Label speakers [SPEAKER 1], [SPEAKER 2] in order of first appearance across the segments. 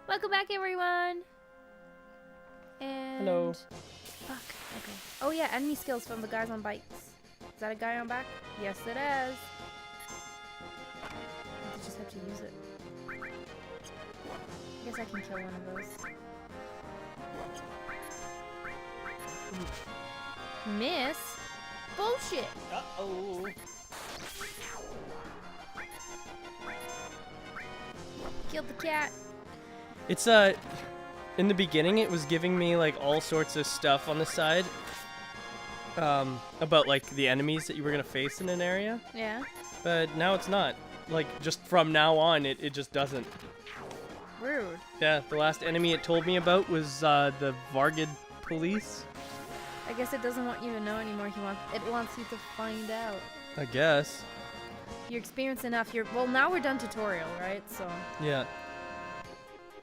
[SPEAKER 1] Welcome back, everyone. And
[SPEAKER 2] Hello.
[SPEAKER 1] Fuck. Okay. Oh yeah, enemy skills from the guys on bikes. Is that a guy on back? Yes, it is. I just have to use it. I guess I can kill one of those. Miss? Bullshit.
[SPEAKER 2] Uh-oh.
[SPEAKER 1] Killed the cat.
[SPEAKER 2] It's in the beginning it was giving me like all sorts of stuff on the side about like the enemies that you were gonna face in an area,
[SPEAKER 1] Yeah.
[SPEAKER 2] but now it's not. Like just from now on it just doesn't.
[SPEAKER 1] Rude.
[SPEAKER 2] Yeah, the last enemy it told me about was the Vargid police.
[SPEAKER 1] I guess it doesn't want you to know anymore. It wants you to find out.
[SPEAKER 2] I guess.
[SPEAKER 1] You're experienced enough. Well, now we're done tutorial, right? So
[SPEAKER 2] Yeah.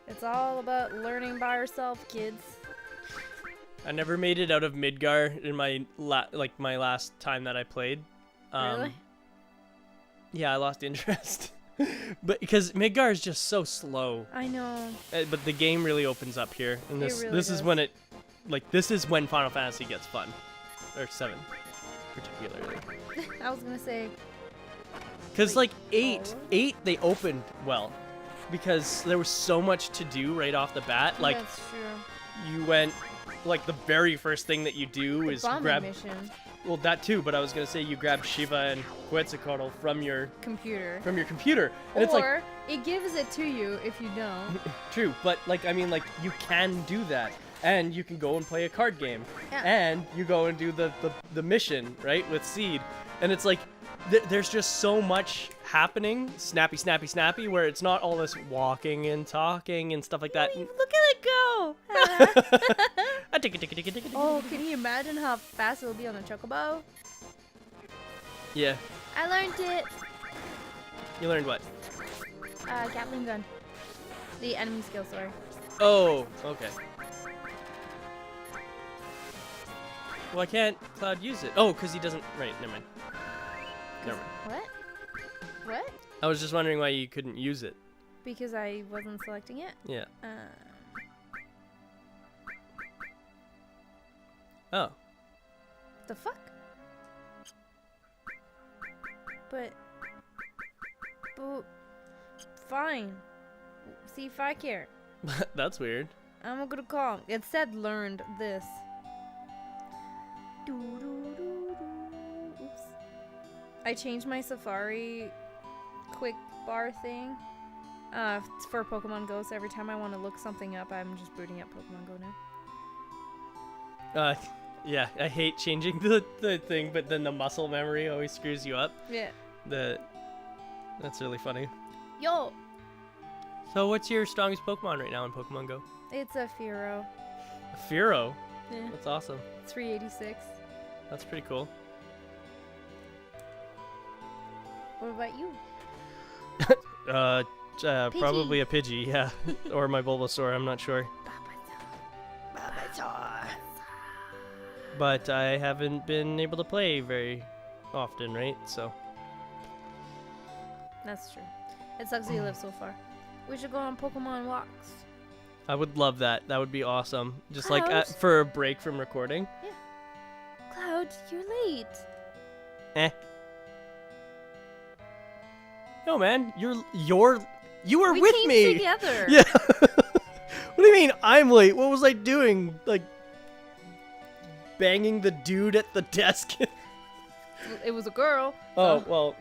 [SPEAKER 1] it's all about learning by yourself, kids.
[SPEAKER 2] I never made it out of Midgar in my my last time that I played.
[SPEAKER 1] Really?
[SPEAKER 2] Yeah, I lost interest. But because Midgar is just so slow.
[SPEAKER 1] I know.
[SPEAKER 2] But the game really opens up here, and this
[SPEAKER 1] really
[SPEAKER 2] this
[SPEAKER 1] does.
[SPEAKER 2] is when this is when Final Fantasy gets fun, or 7, particularly.
[SPEAKER 1] I was gonna say.
[SPEAKER 2] Because
[SPEAKER 1] Wait,
[SPEAKER 2] like 8 they opened well, because there was so much to do right off the bat. Like
[SPEAKER 1] That's true.
[SPEAKER 2] you went, like the very first thing that you do
[SPEAKER 1] The
[SPEAKER 2] is
[SPEAKER 1] bombing
[SPEAKER 2] grab.
[SPEAKER 1] mission.
[SPEAKER 2] Well, that too, but I was gonna say you grab Shiva and Quetzalcoatl from your
[SPEAKER 1] Computer.
[SPEAKER 2] computer, and it's like
[SPEAKER 1] Or it gives it to you if you don't.
[SPEAKER 2] true, but like I mean, like you can do that, and you can go and play a card game,
[SPEAKER 1] Yeah.
[SPEAKER 2] and you go and do the mission right with Seed, and it's like there's just so much happening, snappy, where it's not all this walking and talking and stuff like that.
[SPEAKER 1] Look at it go! Oh, can you imagine how fast it'll be on a chocobo?
[SPEAKER 2] Yeah,
[SPEAKER 1] I learned it.
[SPEAKER 2] you learned what?
[SPEAKER 1] Gatling gun. The enemy skill, sorry.
[SPEAKER 2] Oh, okay. Well, I can't Cloud use it. Oh, because he doesn't. Right, never mind. Never mind.
[SPEAKER 1] What? What?
[SPEAKER 2] I was just wondering why you couldn't use it.
[SPEAKER 1] Because I wasn't selecting it?
[SPEAKER 2] Yeah.
[SPEAKER 1] Uh,
[SPEAKER 2] Oh.
[SPEAKER 1] the fuck? But fine. See if I care.
[SPEAKER 2] That's weird.
[SPEAKER 1] I'm gonna call him. It said learned this. Oops. I changed my Safari quick bar thing for Pokemon Go, so every time I want to look something up, I'm just booting up Pokemon Go now.
[SPEAKER 2] Yeah, I hate changing the thing, but then the muscle memory always screws you up.
[SPEAKER 1] Yeah.
[SPEAKER 2] That's really funny.
[SPEAKER 1] Yo!
[SPEAKER 2] So what's your strongest Pokemon right now in Pokemon Go?
[SPEAKER 1] It's a Fearow.
[SPEAKER 2] A Fearow.
[SPEAKER 1] Yeah.
[SPEAKER 2] That's awesome.
[SPEAKER 1] 386.
[SPEAKER 2] That's pretty cool.
[SPEAKER 1] What about you? Pidgey.
[SPEAKER 2] Probably a Pidgey, yeah. Or my Bulbasaur, I'm not sure. But I haven't been able to play very often, right? So.
[SPEAKER 1] That's true. It sucks that you live so far. We should go on Pokemon walks.
[SPEAKER 2] I would love that. That would be awesome. Just like
[SPEAKER 1] Cloud?
[SPEAKER 2] for a break from recording.
[SPEAKER 1] Cloud, you're late.
[SPEAKER 2] No, man, you were
[SPEAKER 1] We
[SPEAKER 2] with
[SPEAKER 1] came
[SPEAKER 2] me.
[SPEAKER 1] together.
[SPEAKER 2] Yeah. What do you mean I'm late? What was I doing? Like banging the dude at the desk?
[SPEAKER 1] It was a girl.
[SPEAKER 2] Oh,
[SPEAKER 1] so-
[SPEAKER 2] well,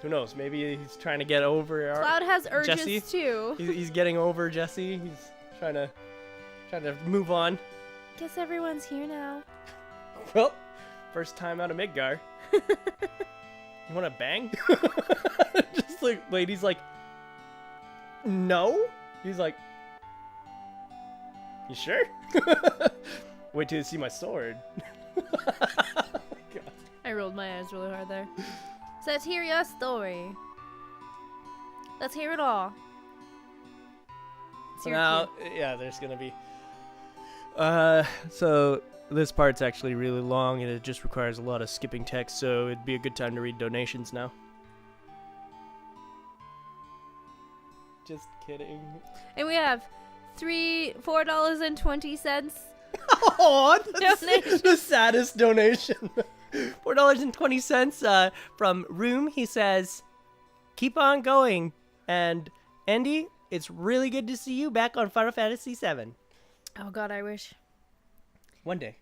[SPEAKER 2] who knows? Maybe he's trying to get over
[SPEAKER 1] Cloud has urges
[SPEAKER 2] Jesse?
[SPEAKER 1] too.
[SPEAKER 2] He's getting over Jesse. He's trying to move on.
[SPEAKER 1] Guess everyone's here now.
[SPEAKER 2] Well, first time out of Midgar. You want to bang? Just like lady's like, no. He's like, you sure? Wait till you see my sword. God.
[SPEAKER 1] I rolled my eyes really hard there. So let's hear your story. Let's hear it all. It's
[SPEAKER 2] So
[SPEAKER 1] your
[SPEAKER 2] now,
[SPEAKER 1] cue.
[SPEAKER 2] yeah, there's gonna be. So this part's actually really long and it just requires a lot of skipping text, so it'd be a good time to read donations now. Just kidding.
[SPEAKER 1] And we have $4.20.
[SPEAKER 2] Oh, that's
[SPEAKER 1] Donation.
[SPEAKER 2] the saddest donation. $4.20 from Room. He says, keep on going. And Andy, it's really good to see you back on Final Fantasy VII.
[SPEAKER 1] Oh God, I wish.
[SPEAKER 2] One day.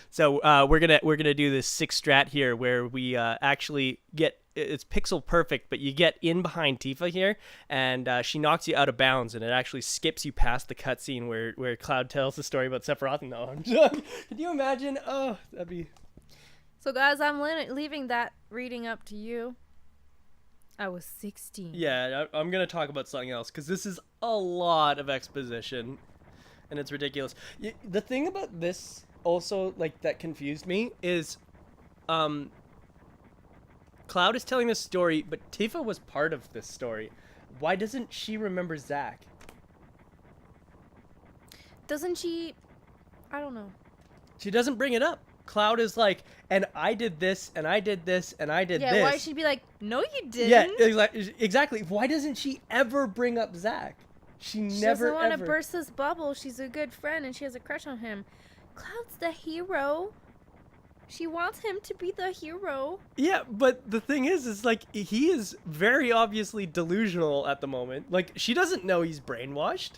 [SPEAKER 2] So we're gonna do this 6 strat here where we actually get, it's pixel perfect, but you get in behind Tifa here, and she knocks you out of bounds, and it actually skips you past the cutscene where Cloud tells the story about Sephiroth. No, I'm joking. Can you imagine? Oh, that'd be.
[SPEAKER 1] So guys, I'm leaving that reading up to you. I was 16.
[SPEAKER 2] Yeah, I'm gonna talk about something else because this is a lot of exposition, and it's ridiculous. The thing about this also, like, that confused me is, Cloud is telling this story, but Tifa was part of this story. Why doesn't she remember Zack?
[SPEAKER 1] Doesn't she? I don't know.
[SPEAKER 2] She doesn't bring it up. Cloud is like, and I did this, and I did this, and I did this.
[SPEAKER 1] Yeah, why should she be like, no, you didn't?
[SPEAKER 2] Yeah, exactly. Why doesn't she ever bring up Zack? She never
[SPEAKER 1] doesn't want to
[SPEAKER 2] ever.
[SPEAKER 1] burst this bubble. She's a good friend, and she has a crush on him. Cloud's the hero. She wants him to be the hero.
[SPEAKER 2] Yeah, but the thing is like, he is very obviously delusional at the moment. Like, she doesn't know he's brainwashed.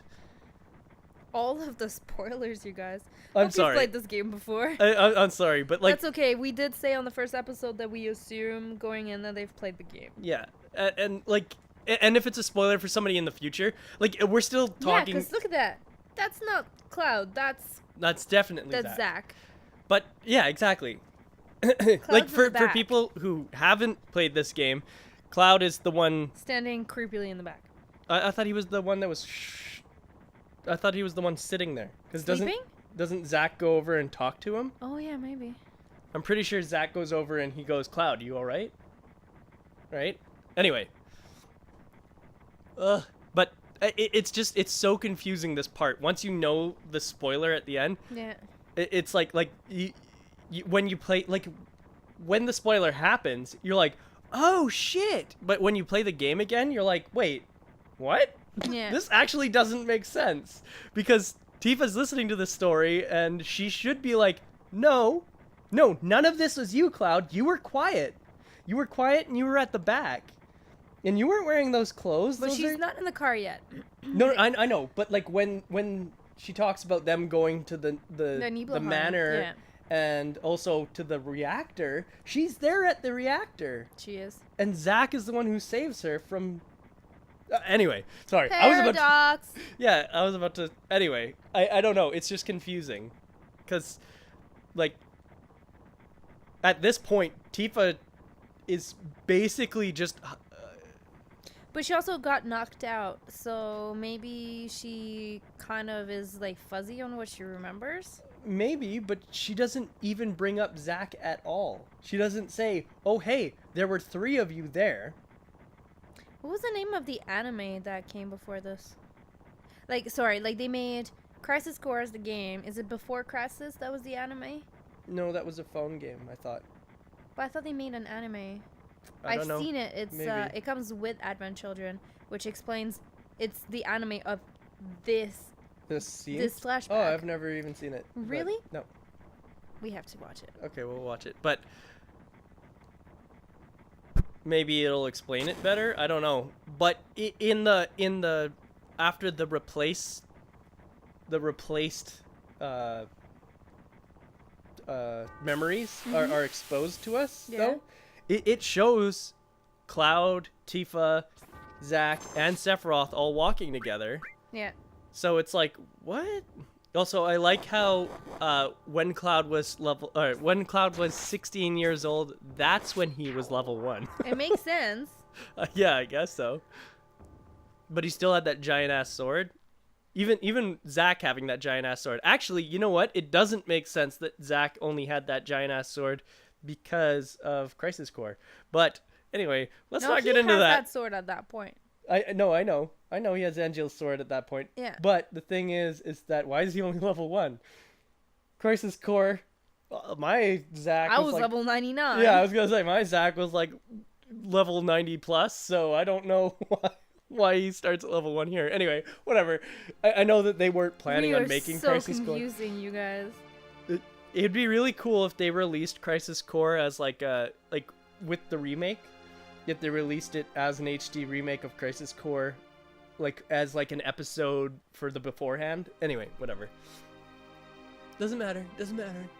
[SPEAKER 1] All of the spoilers, you guys.
[SPEAKER 2] I'm
[SPEAKER 1] Hope
[SPEAKER 2] sorry.
[SPEAKER 1] you've played this game before.
[SPEAKER 2] I'm sorry, but like,
[SPEAKER 1] That's okay. We did say on the first episode that we assume going in that they've played the game.
[SPEAKER 2] yeah, and like, and if it's a spoiler for somebody in the future, like, we're still talking.
[SPEAKER 1] Yeah, because look at that. That's not Cloud. That's
[SPEAKER 2] definitely
[SPEAKER 1] Zack.
[SPEAKER 2] But yeah, exactly. Like,
[SPEAKER 1] in
[SPEAKER 2] for
[SPEAKER 1] the back.
[SPEAKER 2] people who haven't played this game, Cloud is the one.
[SPEAKER 1] Standing creepily in the back.
[SPEAKER 2] I thought he was the one that was. I thought he was the one sitting there. Because doesn't Zack go over and talk to him?
[SPEAKER 1] Oh yeah, maybe.
[SPEAKER 2] I'm pretty sure Zack goes over and he goes, Cloud, you alright? Right? Anyway. But it's so confusing, this part. Once you know the spoiler at the end,
[SPEAKER 1] Yeah.
[SPEAKER 2] it's like when you play, like, when the spoiler happens, you're like, oh shit! But when you play the game again, you're like, wait, what?
[SPEAKER 1] Yeah.
[SPEAKER 2] This actually doesn't make sense. Because Tifa's listening to this story, and she should be like, no, none of this was you, Cloud. You were quiet. You were quiet, and you were at the back. And you weren't wearing those clothes.
[SPEAKER 1] But she's not in the car yet.
[SPEAKER 2] No, I know. But, like, when she talks about them going to the
[SPEAKER 1] Nibelheim,
[SPEAKER 2] manor,
[SPEAKER 1] yeah.
[SPEAKER 2] and also to the reactor, she's there at the reactor.
[SPEAKER 1] She is.
[SPEAKER 2] And Zack is the one who saves her from... anyway, sorry.
[SPEAKER 1] Paradox.
[SPEAKER 2] I was about to... Anyway, I don't know. It's just confusing. Because, like, at this point, Tifa is basically just...
[SPEAKER 1] But she also got knocked out, so maybe she kind of is, like, fuzzy on what she remembers?
[SPEAKER 2] Maybe, but she doesn't even bring up Zack at all. She doesn't say, oh, hey, there were 3 of you there.
[SPEAKER 1] What was the name of the anime that came before this? Like, sorry, like, they made Crisis Core as the game. Is it before Crisis that was the anime?
[SPEAKER 2] No, that was a phone game, I thought.
[SPEAKER 1] But I thought they made an anime.
[SPEAKER 2] I don't know.
[SPEAKER 1] I've seen it. It's
[SPEAKER 2] Maybe.
[SPEAKER 1] it comes with Advent Children, which explains it's the anime of this
[SPEAKER 2] This scene?
[SPEAKER 1] this flashback.
[SPEAKER 2] Oh, I've never even seen it. but
[SPEAKER 1] Really?
[SPEAKER 2] No.
[SPEAKER 1] We have to watch it.
[SPEAKER 2] Okay, we'll watch it. But maybe it'll explain it better. I don't know. But in the after the replaced memories are exposed to us,
[SPEAKER 1] Yeah.
[SPEAKER 2] though, it shows Cloud, Tifa, Zack, and Sephiroth all walking together.
[SPEAKER 1] Yeah.
[SPEAKER 2] So it's like, what? Also, I like how when Cloud was 16 years old, that's when he was level 1.
[SPEAKER 1] It makes sense.
[SPEAKER 2] Yeah, I guess so. But he still had that giant ass sword. Even Zack having that giant ass sword. Actually, you know what? It doesn't make sense that Zack only had that giant ass sword because of Crisis Core. But anyway, let's not get into
[SPEAKER 1] he has
[SPEAKER 2] that.
[SPEAKER 1] that sword at that point.
[SPEAKER 2] I know he has Angel's sword at that point.
[SPEAKER 1] Yeah.
[SPEAKER 2] But the thing is that why is he only level 1? Crisis Core, my Zack
[SPEAKER 1] I
[SPEAKER 2] was
[SPEAKER 1] was
[SPEAKER 2] like,
[SPEAKER 1] level 99.
[SPEAKER 2] yeah, I was gonna say my Zack was like level 90 plus, so I don't know why he starts at level 1 here. Anyway, whatever. I know that they weren't planning on making Crisis Core.
[SPEAKER 1] Confusing, you guys.
[SPEAKER 2] It'd be really cool if they released Crisis Core as like with the remake. If they released it as an HD remake of Crisis Core, like as like an episode for the beforehand. Anyway, whatever. Doesn't matter.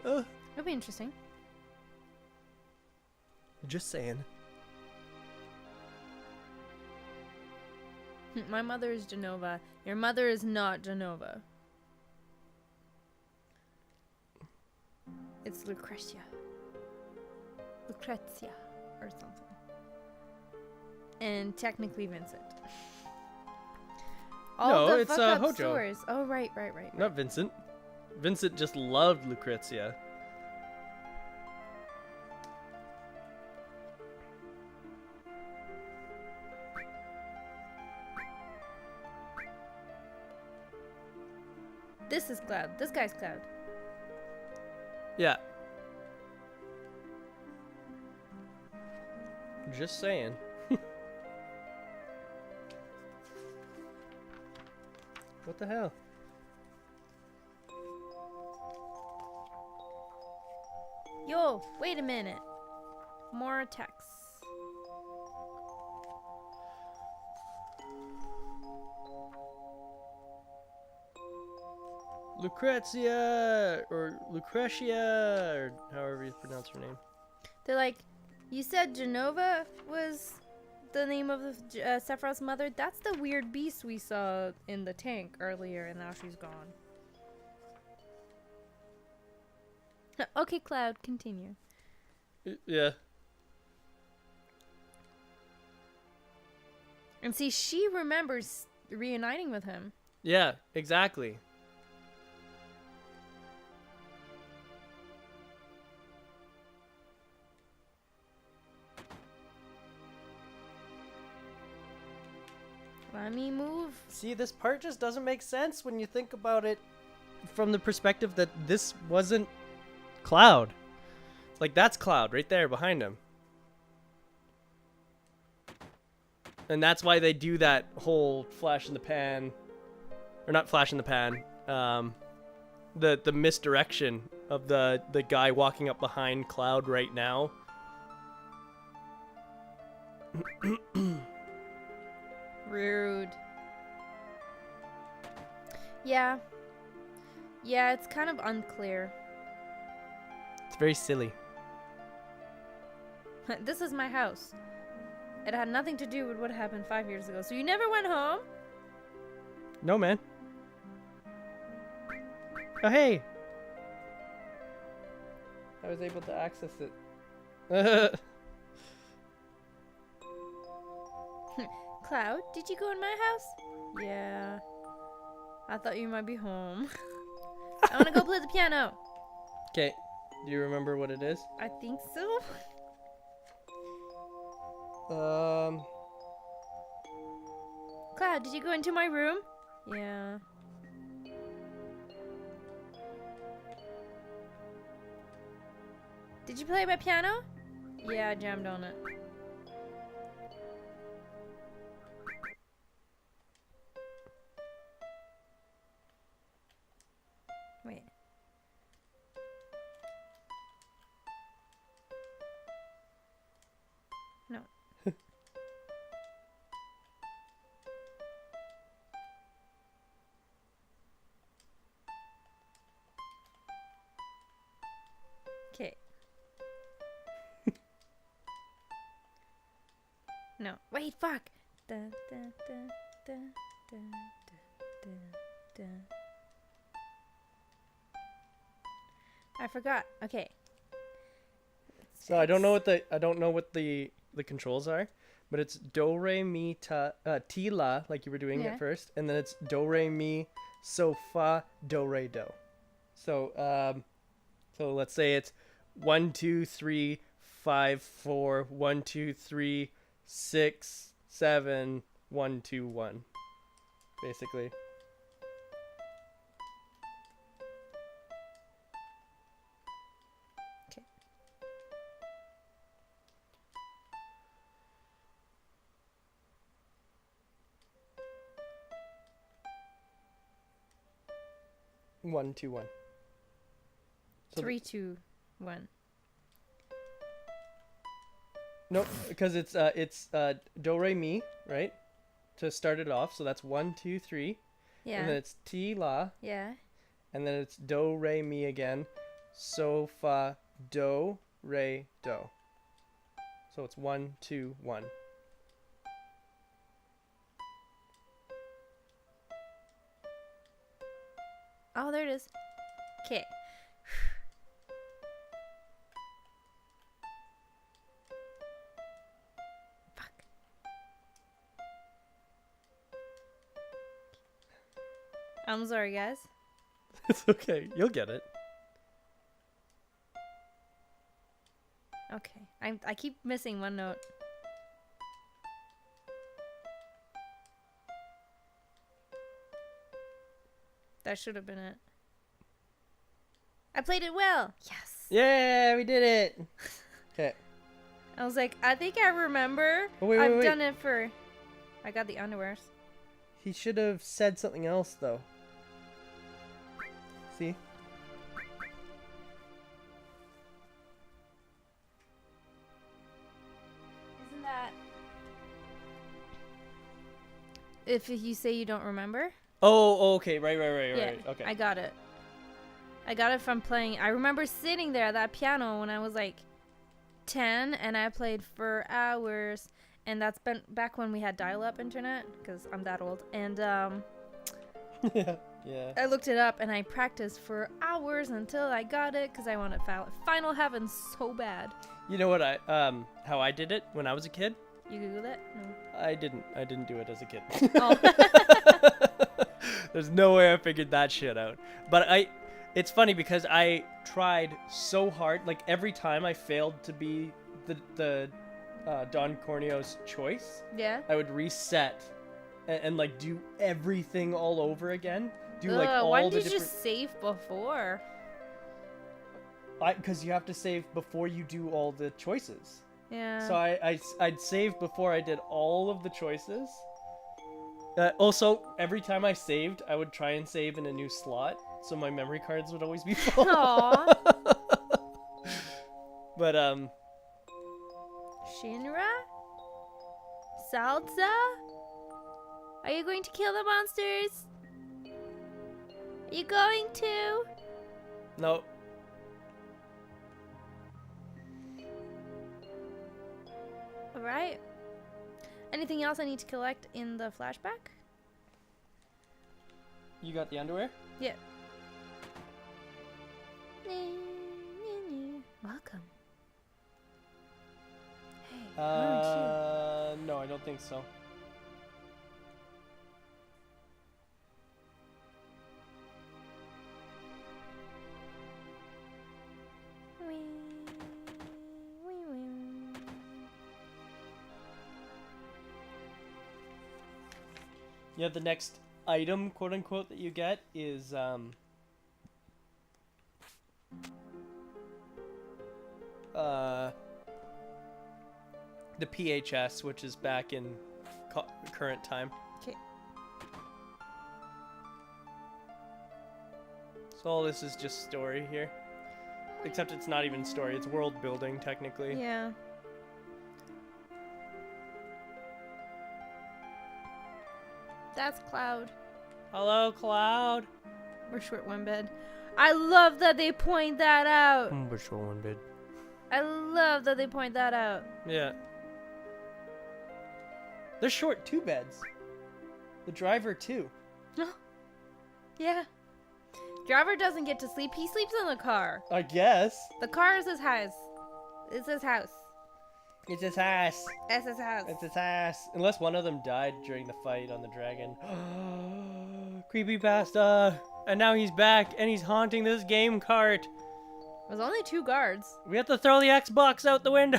[SPEAKER 2] Ugh.
[SPEAKER 1] That'd be interesting.
[SPEAKER 2] Just saying.
[SPEAKER 1] My mother is Genova. Your mother is not Genova. It's Lucretia. Lucrezia or something. And technically Vincent.
[SPEAKER 2] No, it's
[SPEAKER 1] fuck-up
[SPEAKER 2] Hojo.
[SPEAKER 1] Stores. Oh, right.
[SPEAKER 2] Not Vincent. Vincent just loved Lucrezia.
[SPEAKER 1] This is Cloud. This guy's Cloud.
[SPEAKER 2] Yeah. Just saying. What the hell?
[SPEAKER 1] Yo, wait a minute. More attacks.
[SPEAKER 2] Lucrezia or however you pronounce her name.
[SPEAKER 1] They're like, you said Genova was the name of Sephiroth's mother? That's the weird beast we saw in the tank earlier, and now she's gone. Okay, Cloud, continue.
[SPEAKER 2] Yeah.
[SPEAKER 1] And see, she remembers reuniting with him.
[SPEAKER 2] Yeah, exactly.
[SPEAKER 1] Let me move.
[SPEAKER 2] See, this part just doesn't make sense when you think about it from the perspective that this wasn't Cloud. Like, that's Cloud right there behind him. And that's why they do that whole flash in the pan. Or not flash in the pan. The misdirection of the guy walking up behind Cloud right now.
[SPEAKER 1] Rude. Yeah. Yeah, it's kind of unclear.
[SPEAKER 2] It's very silly.
[SPEAKER 1] This is my house. It had nothing to do with what happened 5 years ago. So you never went home?
[SPEAKER 2] No, man. Oh, hey. I was able to access it.
[SPEAKER 1] Cloud, did you go in my house? Yeah. I thought you might be home. I want to go play the piano.
[SPEAKER 2] Okay. Do you remember what it is?
[SPEAKER 1] I think so. Cloud, did you go into my room? Yeah. Did you play my piano? Yeah, I jammed on it. Wait. No. Okay. No. Wait, fuck. Da, da, da, da, da, da, da, da. I forgot. Okay.
[SPEAKER 2] So I don't know what the controls are, but it's do re mi ti la like you were doing
[SPEAKER 1] Yeah.
[SPEAKER 2] at first, and then it's do re mi so fa do re do. So so let's say it's 1 2 3 5 4 1 2 3 6 7 1 2 1, basically. 1, 2, 1. So
[SPEAKER 1] 3, 2, 1.
[SPEAKER 2] Nope, because it's do re mi, right? To start it off, so that's 1, 2, 3.
[SPEAKER 1] Yeah.
[SPEAKER 2] And then it's ti la,
[SPEAKER 1] Yeah.
[SPEAKER 2] and then it's do re mi again. So fa do re do. So it's 1, 2, 1.
[SPEAKER 1] Oh, there it is. Okay. Fuck. I'm sorry, guys.
[SPEAKER 2] It's okay. You'll get it.
[SPEAKER 1] Okay. I keep missing one note. That should have been it. I played it well. Yes.
[SPEAKER 2] Yeah, we did it. Okay.
[SPEAKER 1] I was like, I think I remember.
[SPEAKER 2] Oh, wait,
[SPEAKER 1] I've
[SPEAKER 2] wait.
[SPEAKER 1] done it for. I got the underwears.
[SPEAKER 2] He should have said something else, though. See?
[SPEAKER 1] Isn't that? If you say you don't remember?
[SPEAKER 2] Oh, okay. Right.
[SPEAKER 1] Yeah,
[SPEAKER 2] Okay.
[SPEAKER 1] I got it. I got it from playing. I remember sitting there at that piano when I was like 10, and I played for hours. And that's been back when we had dial-up internet, because I'm that old. And
[SPEAKER 2] Yeah.
[SPEAKER 1] I looked it up, and I practiced for hours until I got it, because I wanted Final Heaven so bad.
[SPEAKER 2] You know what how I did it when I was a kid?
[SPEAKER 1] You Googled it? No.
[SPEAKER 2] I didn't do it as a kid.
[SPEAKER 1] Oh.
[SPEAKER 2] There's no way I figured that shit out. But it's funny because I tried so hard. Like every time I failed to be the Don Corneo's choice,
[SPEAKER 1] Yeah?
[SPEAKER 2] I would reset and like do everything all over again. Do like all
[SPEAKER 1] why
[SPEAKER 2] the
[SPEAKER 1] did you
[SPEAKER 2] different.
[SPEAKER 1] just save before?
[SPEAKER 2] Because you have to save before you do all the choices.
[SPEAKER 1] Yeah.
[SPEAKER 2] So I'd save before I did all of the choices. Also, every time I saved, I would try and save in a new slot, so my memory cards would always be full.
[SPEAKER 1] Aww.
[SPEAKER 2] But
[SPEAKER 1] Shinra? Salsa? Are you going to kill the monsters? Are you going to?
[SPEAKER 2] no.
[SPEAKER 1] Alright. Anything else I need to collect in the flashback?
[SPEAKER 2] You got the underwear?
[SPEAKER 1] Yeah. Welcome. Hey, aren't
[SPEAKER 2] No, I don't think so.
[SPEAKER 1] you?
[SPEAKER 2] Yeah, the next item, quote unquote, that you get is the PHS, which is back in current time.
[SPEAKER 1] Okay.
[SPEAKER 2] So all this is just story here. Except it's not even story, it's world building technically.
[SPEAKER 1] Yeah. That's Cloud.
[SPEAKER 2] Hello, Cloud.
[SPEAKER 1] We're short one bed. I love that they point that out.
[SPEAKER 2] We're short one bed.
[SPEAKER 1] I love that they point that out.
[SPEAKER 2] Yeah. They're short 2 beds. The driver too.
[SPEAKER 1] Yeah. Driver doesn't get to sleep. He sleeps in the car.
[SPEAKER 2] I guess.
[SPEAKER 1] The car is his house. It's his house.
[SPEAKER 2] It's his ass.
[SPEAKER 1] It's his house.
[SPEAKER 2] It's his ass. Unless one of them died during the fight on the dragon. Creepypasta. And now he's back and he's haunting this game cart.
[SPEAKER 1] There's only 2 guards.
[SPEAKER 2] We have to throw the Xbox out the window.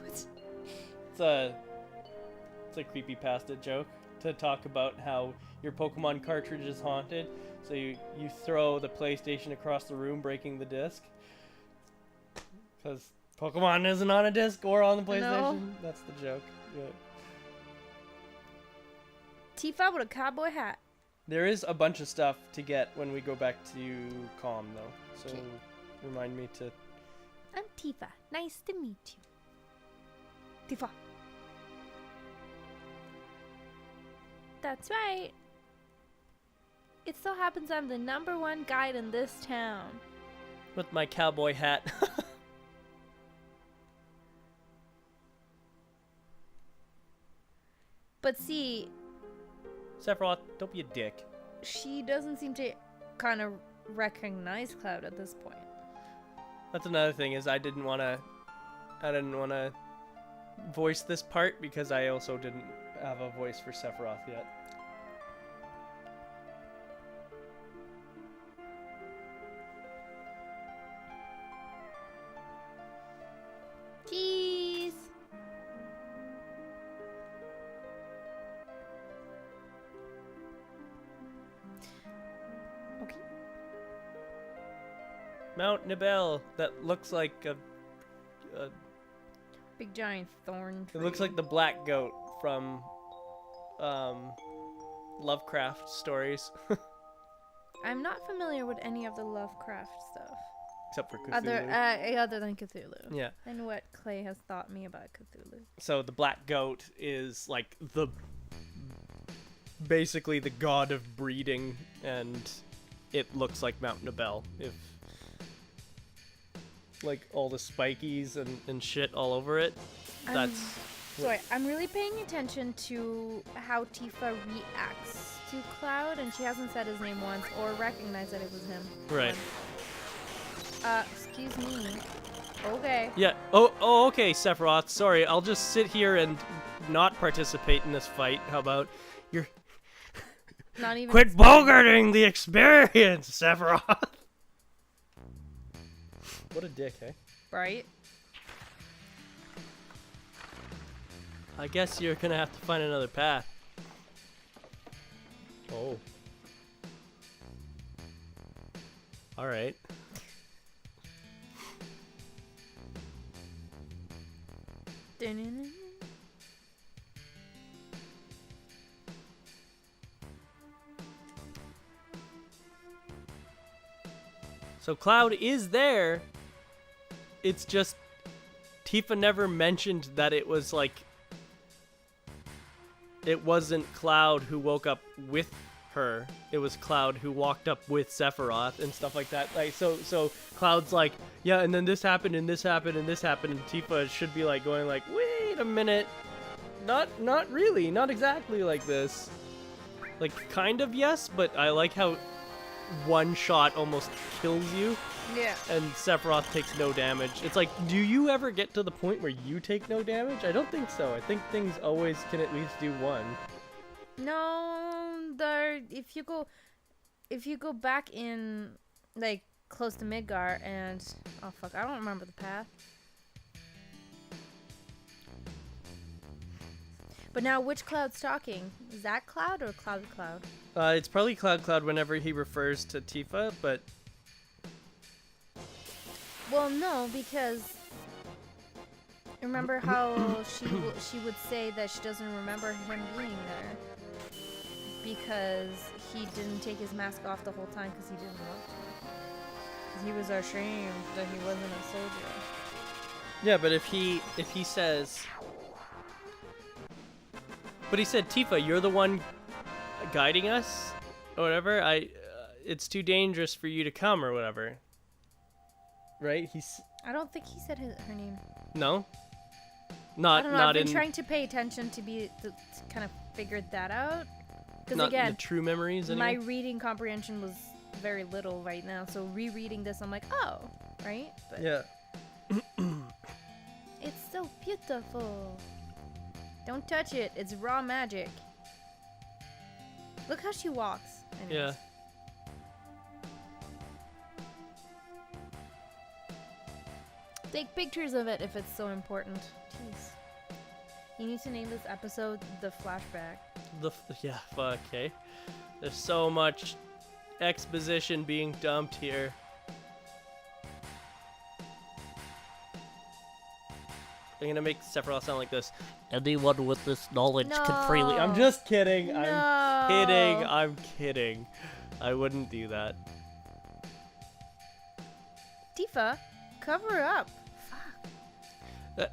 [SPEAKER 2] It's a creepypasta joke to talk about how your Pokemon cartridge is haunted. So you throw the PlayStation across the room, breaking the disc. Because Pokemon isn't on a disc or on the PlayStation.
[SPEAKER 1] No.
[SPEAKER 2] That's the joke. Yeah.
[SPEAKER 1] Tifa with a cowboy hat.
[SPEAKER 2] There is a bunch of stuff to get when we go back to Calm, though. So
[SPEAKER 1] Okay.
[SPEAKER 2] remind me to...
[SPEAKER 1] I'm Tifa. Nice to meet you. Tifa. That's right. It so happens I'm the #1 guide in this town.
[SPEAKER 2] With my cowboy hat.
[SPEAKER 1] But see,
[SPEAKER 2] Sephiroth, don't be a dick.
[SPEAKER 1] she doesn't seem to kind of recognize Cloud at this point.
[SPEAKER 2] That's another thing, is I didn't want to voice this part because I also didn't have a voice for Sephiroth yet.
[SPEAKER 1] Jeez. Okay.
[SPEAKER 2] Mount Nibel, that looks like a
[SPEAKER 1] Big giant thorn tree.
[SPEAKER 2] it looks like the black goat from Lovecraft stories.
[SPEAKER 1] I'm not familiar with any of the Lovecraft stuff.
[SPEAKER 2] Except for Cthulhu.
[SPEAKER 1] Other than Cthulhu.
[SPEAKER 2] Yeah.
[SPEAKER 1] And what Clay has taught me about Cthulhu.
[SPEAKER 2] So the black goat is like basically the god of breeding, and it looks like Mount Nibel, if like all the spikies and shit all over it. That's
[SPEAKER 1] Sorry, I'm really paying attention to how Tifa reacts to Cloud, and she hasn't said his name once or recognized that it was him.
[SPEAKER 2] right.
[SPEAKER 1] Excuse me. Okay.
[SPEAKER 2] Yeah. Oh, okay, Sephiroth. Sorry, I'll just sit here and not participate in this fight. How about you're
[SPEAKER 1] Not even.
[SPEAKER 2] quit bogarting the experience, Sephiroth? What a dick, eh?
[SPEAKER 1] Right?
[SPEAKER 2] I guess you're gonna have to find another path. Oh. All right.
[SPEAKER 1] Dun-dun-dun.
[SPEAKER 2] So Cloud is there. It's just Tifa never mentioned that it was like it wasn't Cloud who woke up with her. It was Cloud who walked up with Sephiroth and stuff like that. Like so Cloud's like, yeah, and then this happened and this happened and this happened, and Tifa should be like going like, wait a minute. Not really, not exactly like this. Like kind of yes, but I like how one shot almost kills you
[SPEAKER 1] Yeah.
[SPEAKER 2] and Sephiroth takes no damage. It's like, do you ever get to the point where you take no damage? I don't think so. I think things always can at least do one.
[SPEAKER 1] No, if you go back in like close to Midgar and oh fuck, I don't remember the path. But now which Cloud's talking? Is that Cloud or Cloud?
[SPEAKER 2] It's probably Cloud whenever he refers to Tifa, but
[SPEAKER 1] Well, no, because remember how she would say that she doesn't remember him being there because he didn't take his mask off the whole time because he didn't want to. 'Cause he was ashamed that he wasn't a soldier.
[SPEAKER 2] yeah, but if he says, but he said, Tifa, you're the one guiding us, or whatever. It's too dangerous for you to come, or whatever. Right?
[SPEAKER 1] I don't think he said her name.
[SPEAKER 2] No.
[SPEAKER 1] I
[SPEAKER 2] Not
[SPEAKER 1] don't know.
[SPEAKER 2] not
[SPEAKER 1] I've been
[SPEAKER 2] in
[SPEAKER 1] trying to pay attention to kind of figure that out. Because
[SPEAKER 2] not in
[SPEAKER 1] again,
[SPEAKER 2] the true memories.
[SPEAKER 1] my
[SPEAKER 2] Anyway.
[SPEAKER 1] reading comprehension was very little right now. So rereading this, I'm like, oh, right? But
[SPEAKER 2] Yeah.
[SPEAKER 1] it's so beautiful. Don't touch it. It's raw magic. Look how she walks. Anyways.
[SPEAKER 2] Yeah.
[SPEAKER 1] Take pictures of it if it's so important. Jeez. You need to name this episode The Flashback.
[SPEAKER 2] Yeah, fuck, okay. There's so much exposition being dumped here. I'm gonna make Sephiroth sound like this. Anyone with this knowledge can freely. I'm
[SPEAKER 1] No.
[SPEAKER 2] just kidding.
[SPEAKER 1] No.
[SPEAKER 2] kidding. I'm kidding. I wouldn't do that.
[SPEAKER 1] Tifa, cover up.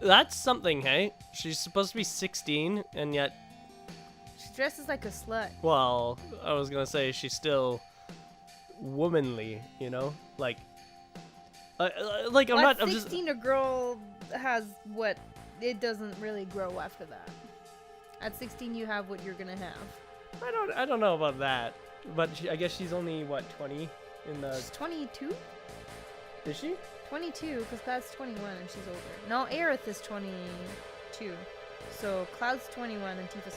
[SPEAKER 2] That's something, hey? She's supposed to be 16, and yet...
[SPEAKER 1] She dresses like a slut.
[SPEAKER 2] Well, I was gonna say she's still womanly, you know? Like I'm not...
[SPEAKER 1] At 16, a girl has what... It doesn't really grow after that. At 16, you have what you're gonna have.
[SPEAKER 2] I don't know about that. But I guess she's only, what, 20 in the...
[SPEAKER 1] She's 22?
[SPEAKER 2] Is she?
[SPEAKER 1] 22, because Cloud's 21 and she's older. No, Aerith is 22. So Cloud's 21 and Tifa's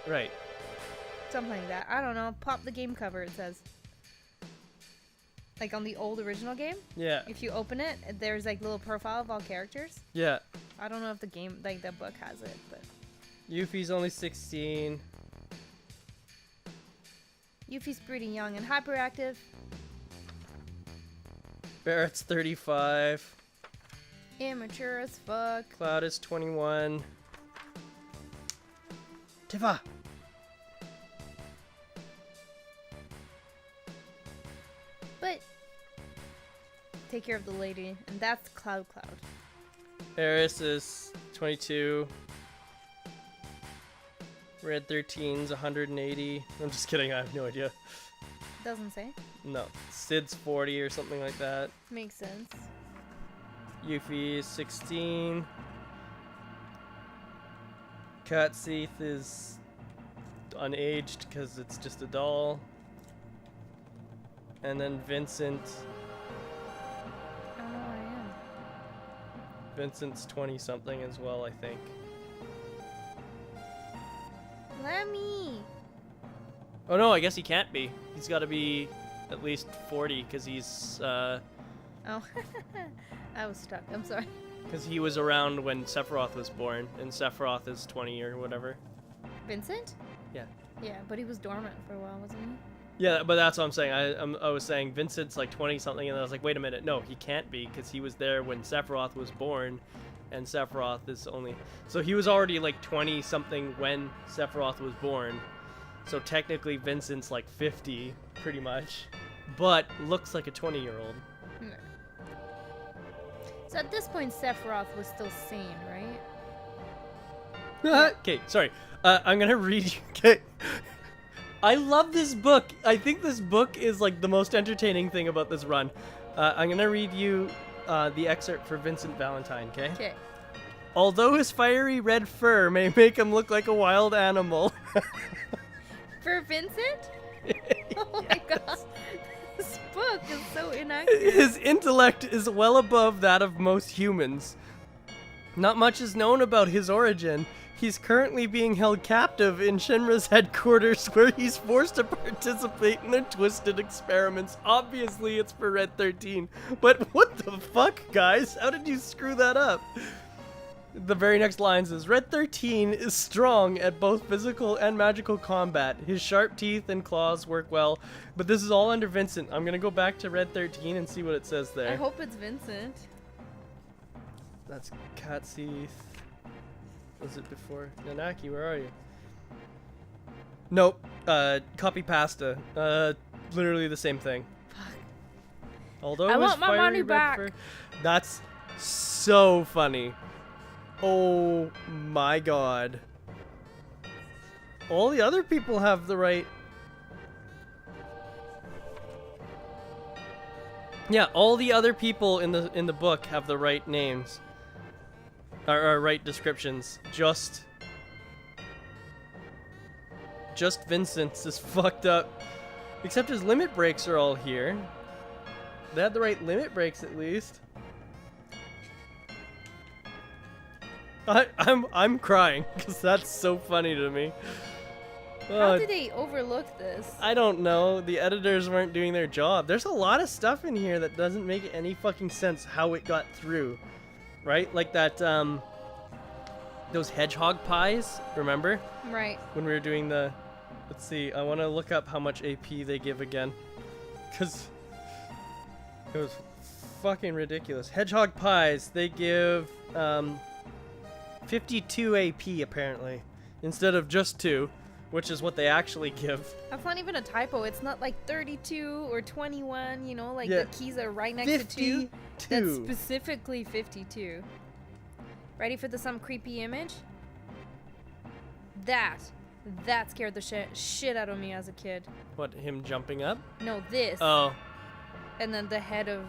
[SPEAKER 1] 20.
[SPEAKER 2] Right.
[SPEAKER 1] Something like that. I don't know. Pop the game cover, it says. Like on the old original game?
[SPEAKER 2] Yeah.
[SPEAKER 1] If you open it, there's like little profile of all characters.
[SPEAKER 2] Yeah.
[SPEAKER 1] I don't know if the game, like the book has it, but...
[SPEAKER 2] Yuffie's only 16.
[SPEAKER 1] Yuffie's pretty young and hyperactive.
[SPEAKER 2] Barrett's 35.
[SPEAKER 1] Immature as fuck.
[SPEAKER 2] Cloud is 21. Tifa!
[SPEAKER 1] But... Take care of the lady, and that's Cloud.
[SPEAKER 2] Eris is 22. Red 13's 180. I'm just kidding, I have no idea.
[SPEAKER 1] Doesn't say.
[SPEAKER 2] No. Sid's 40 or something like that.
[SPEAKER 1] Makes sense.
[SPEAKER 2] Yuffie is 16. Katseeth is unaged because it's just a doll. And then Vincent.
[SPEAKER 1] I don't know where I am.
[SPEAKER 2] Vincent's 20 something as well, I think.
[SPEAKER 1] Lemmy!
[SPEAKER 2] Oh no, I guess he can't be. He's got to be at least 40 because he's
[SPEAKER 1] Oh. I was stuck. I'm sorry.
[SPEAKER 2] because he was around when Sephiroth was born, and Sephiroth is 20 or whatever.
[SPEAKER 1] Vincent?
[SPEAKER 2] Yeah.
[SPEAKER 1] Yeah, but he was dormant for a while, wasn't he?
[SPEAKER 2] Yeah, but that's what I'm saying. I was saying Vincent's like 20 something, and I was like, wait a minute, no, he can't be because he was there when Sephiroth was born, and Sephiroth is only... So he was already like 20 something when Sephiroth was born. So technically Vincent's like 50, pretty much, but looks like a 20-year-old.
[SPEAKER 1] No. So at this point, Sephiroth was still sane, right?
[SPEAKER 2] Okay, sorry. I'm gonna read you. Okay. I love this book. I think this book is like the most entertaining thing about this run. I'm gonna read you the excerpt for Vincent Valentine, okay?
[SPEAKER 1] Okay.
[SPEAKER 2] Although his fiery red fur may make him look like a wild animal.
[SPEAKER 1] For Vincent? Oh my gosh. This book is so inaccurate.
[SPEAKER 2] His intellect is well above that of most humans. Not much is known about his origin. He's currently being held captive in Shinra's headquarters where he's forced to participate in their twisted experiments. Obviously, it's for Red 13. But what the fuck, guys? How did you screw that up? The very next line says, Red 13 is strong at both physical and magical combat. His sharp teeth and claws work well, but this is all under Vincent. I'm gonna go back to Red 13 and see what it says there.
[SPEAKER 1] I hope it's Vincent.
[SPEAKER 2] That's Katseeth. Was it before? Nanaki, where are you? Nope. Copy pasta. Literally the same thing.
[SPEAKER 1] Fuck.
[SPEAKER 2] Although
[SPEAKER 1] I
[SPEAKER 2] his
[SPEAKER 1] want my
[SPEAKER 2] fiery
[SPEAKER 1] money
[SPEAKER 2] red
[SPEAKER 1] back.
[SPEAKER 2] fur- That's so funny. Oh my god. All the other people have the right... Yeah, all the other people in the book have the right names. Or right descriptions. Just Vincent's is fucked up. Except his limit breaks are all here. They had the right limit breaks at least. I'm crying because that's so funny to me.
[SPEAKER 1] How did they overlook this?
[SPEAKER 2] I don't know. The editors weren't doing their job. There's a lot of stuff in here that doesn't make any fucking sense how it got through. Right? Like that, those hedgehog pies, remember?
[SPEAKER 1] Right.
[SPEAKER 2] When we were doing the... Let's see, I want to look up how much AP they give again. Because it was fucking ridiculous. Hedgehog pies, they give 52 AP apparently. Instead of just 2. which is what they actually give.
[SPEAKER 1] That's not even a typo. It's not like 32 or 21, you know, like
[SPEAKER 2] Yeah.
[SPEAKER 1] the keys are right next to 2.
[SPEAKER 2] 52.
[SPEAKER 1] That's specifically 52. Ready for some creepy image? That scared the shit out of me as a kid.
[SPEAKER 2] What, him jumping up?
[SPEAKER 1] No, this.
[SPEAKER 2] Oh.
[SPEAKER 1] And then the head of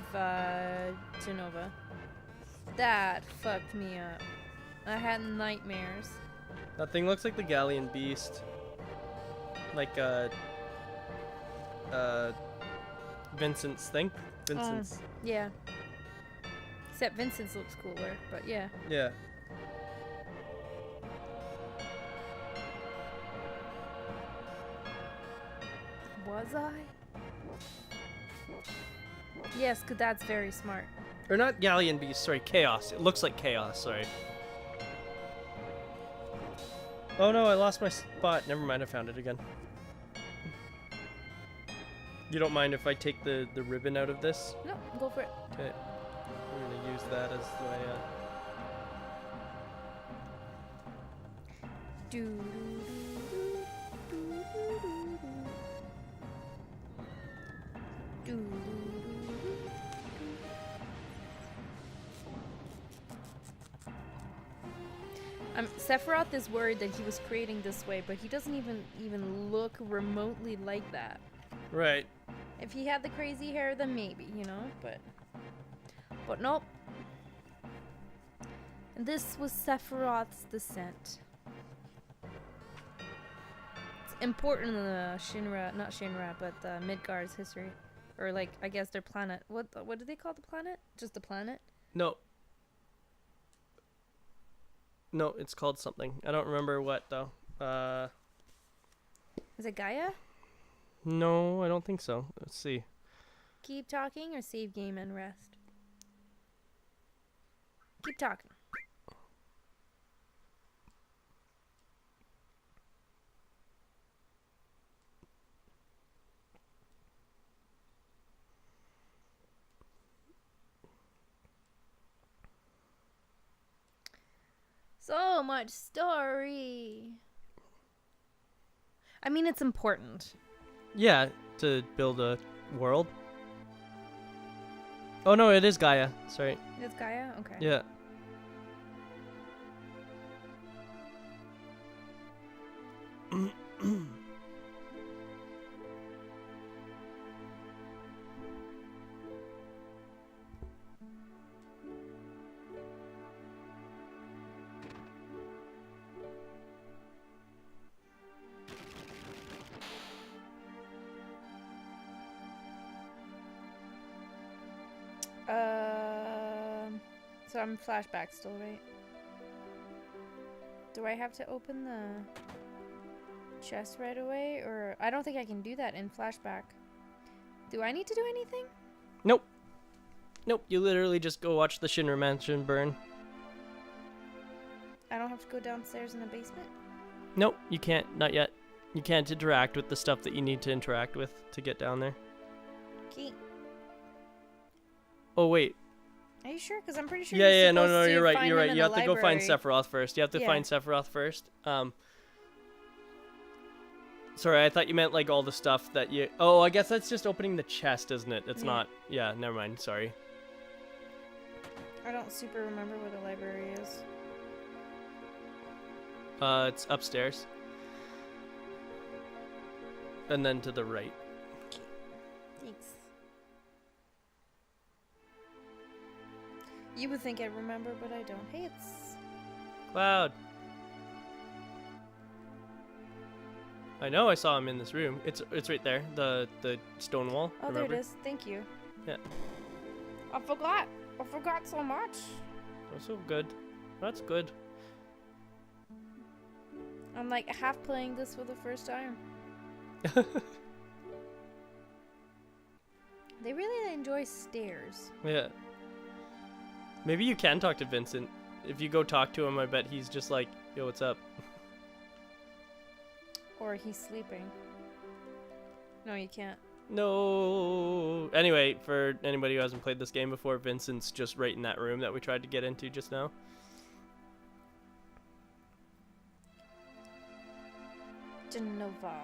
[SPEAKER 1] Genova. That fucked me up. I had nightmares.
[SPEAKER 2] That thing looks like the Galleon Beast. Like, Vincent's thing. Vincent's.
[SPEAKER 1] Yeah. Except Vincent's looks cooler, but yeah.
[SPEAKER 2] Yeah.
[SPEAKER 1] Was I? Yes, 'cause that's very smart.
[SPEAKER 2] Or not Galleon Beast, sorry, Chaos. It looks like Chaos, sorry. Oh no, I lost my spot. Never mind, I found it again. You don't mind if I take the ribbon out of this?
[SPEAKER 1] No, go for it.
[SPEAKER 2] Okay. We're gonna use that as my,
[SPEAKER 1] Do. Sephiroth is worried that he was creating this way, but he doesn't even look remotely like that.
[SPEAKER 2] Right.
[SPEAKER 1] If he had the crazy hair, then maybe, you know, but nope. And this was Sephiroth's descent. It's important in the not Shinra, but Midgard's history, or like I guess their planet. What do they call the planet? Just the planet?
[SPEAKER 2] No. No, it's called something. I don't remember what though.
[SPEAKER 1] Is it Gaia?
[SPEAKER 2] No, I don't think so. Let's see.
[SPEAKER 1] Keep talking or save game and rest? Keep talking. So much story. I mean, it's important.
[SPEAKER 2] Yeah, to build a world. Oh no, it is Gaia. Sorry.
[SPEAKER 1] It's Gaia? Okay.
[SPEAKER 2] Yeah.
[SPEAKER 1] So I'm flashback still, right? Do I have to open the chest right away? Or I don't think I can do that in flashback. Do I need to do anything?
[SPEAKER 2] Nope. Nope, you literally just go watch the Shinra Mansion burn.
[SPEAKER 1] I don't have to go downstairs in the basement?
[SPEAKER 2] Nope, you can't. Not yet. You can't interact with the stuff that you need to interact with to get down there.
[SPEAKER 1] Okay.
[SPEAKER 2] Oh, wait.
[SPEAKER 1] Are you sure? Because I'm pretty sure
[SPEAKER 2] Yeah,
[SPEAKER 1] you're
[SPEAKER 2] no,
[SPEAKER 1] supposed to
[SPEAKER 2] you're right,
[SPEAKER 1] find
[SPEAKER 2] you're
[SPEAKER 1] him
[SPEAKER 2] right.
[SPEAKER 1] in
[SPEAKER 2] You
[SPEAKER 1] the
[SPEAKER 2] have to go find
[SPEAKER 1] library.
[SPEAKER 2] Sephiroth first. You have to
[SPEAKER 1] Yeah.
[SPEAKER 2] find Sephiroth first. Sorry, I thought you meant like all the stuff that you... Oh, I guess that's just opening the chest, isn't it? It's
[SPEAKER 1] Yeah.
[SPEAKER 2] not... Yeah, never mind, sorry.
[SPEAKER 1] I don't super remember where the library is.
[SPEAKER 2] It's upstairs. And then to the right.
[SPEAKER 1] Thanks. You would think I remember, but I don't. Hey, it's...
[SPEAKER 2] Cloud. I know I saw him in this room. It's right there. The stone wall.
[SPEAKER 1] Oh,
[SPEAKER 2] remember?
[SPEAKER 1] there it is. Thank you.
[SPEAKER 2] Yeah.
[SPEAKER 1] I forgot. I forgot so much.
[SPEAKER 2] That's so good. That's good.
[SPEAKER 1] I'm like half playing this for the first time. They really enjoy stairs.
[SPEAKER 2] Yeah. Maybe you can talk to Vincent. If you go talk to him, I bet he's just like, yo, what's up?
[SPEAKER 1] Or he's sleeping. No, you can't.
[SPEAKER 2] No. Anyway, for anybody who hasn't played this game before, Vincent's just right in that room that we tried to get into just now.
[SPEAKER 1] Captain Nova.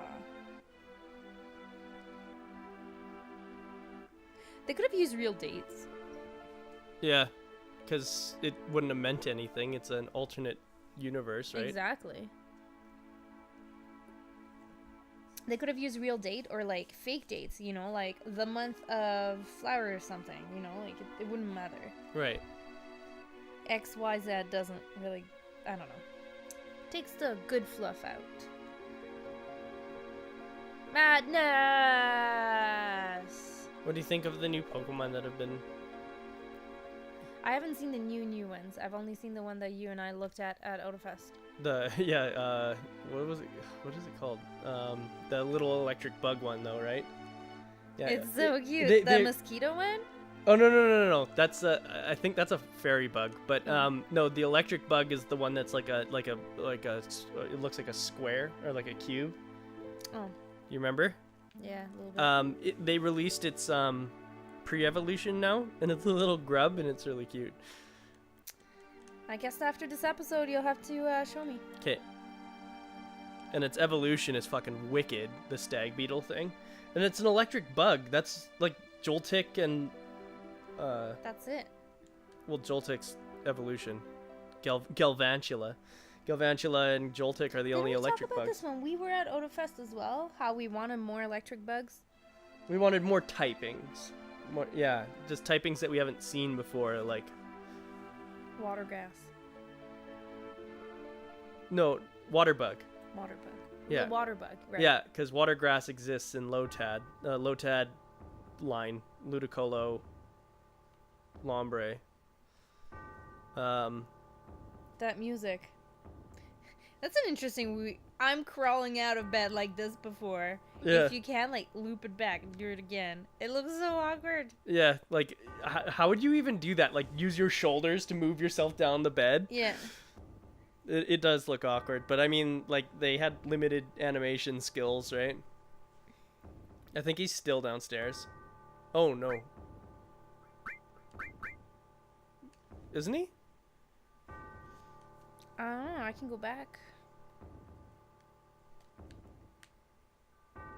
[SPEAKER 1] They could have used real dates.
[SPEAKER 2] Yeah, because it wouldn't have meant anything. It's an alternate universe, right?
[SPEAKER 1] Exactly. They could have used real date or like fake dates, you know, like the month of flower or something, you know, like it wouldn't matter.
[SPEAKER 2] Right.
[SPEAKER 1] XYZ doesn't really, I don't know. Takes the good fluff out. Madness!
[SPEAKER 2] What do you think of the new Pokemon that have been...
[SPEAKER 1] I haven't seen the new ones. I've only seen the one that you and I looked at Autofest.
[SPEAKER 2] what was it? What is it called? The little electric bug one, though, right? Yeah.
[SPEAKER 1] It's so cute. The mosquito one?
[SPEAKER 2] Oh no! That's I think that's a fairy bug, but no, the electric bug is the one that's like a it looks like a square or like a cube.
[SPEAKER 1] Oh.
[SPEAKER 2] You remember?
[SPEAKER 1] Yeah, a little bit.
[SPEAKER 2] They released its pre-evolution now, and it's a little grub, and it's really cute.
[SPEAKER 1] I guess after this episode, you'll have to show me.
[SPEAKER 2] Okay. And its evolution is fucking wicked, the stag beetle thing. And it's an electric bug. That's like Joltik and...
[SPEAKER 1] That's it.
[SPEAKER 2] Well, Joltik's evolution. Galvantula. Galvantula and Joltik are the only electric
[SPEAKER 1] bugs.
[SPEAKER 2] bugs.
[SPEAKER 1] This one. We were at Autofest as well. How we wanted more electric bugs.
[SPEAKER 2] We wanted more typings. More, yeah, just typings that we haven't seen before, like...
[SPEAKER 1] Water grass.
[SPEAKER 2] No, water bug.
[SPEAKER 1] Water bug.
[SPEAKER 2] Yeah.
[SPEAKER 1] The water bug, right.
[SPEAKER 2] Yeah, because water grass exists in Lotad. Lotad line. Ludicolo. Lombre.
[SPEAKER 1] That music. That's an interesting... I'm crawling out of bed like this before.
[SPEAKER 2] Yeah.
[SPEAKER 1] If you can, like, loop it back and do it again. It looks so awkward.
[SPEAKER 2] Yeah, like, how would you even do that? Like, use your shoulders to move yourself down the bed?
[SPEAKER 1] Yeah.
[SPEAKER 2] It does look awkward, but I mean, like, they had limited animation skills, right? I think he's still downstairs. Oh, no. Isn't he?
[SPEAKER 1] I don't know. I can go back.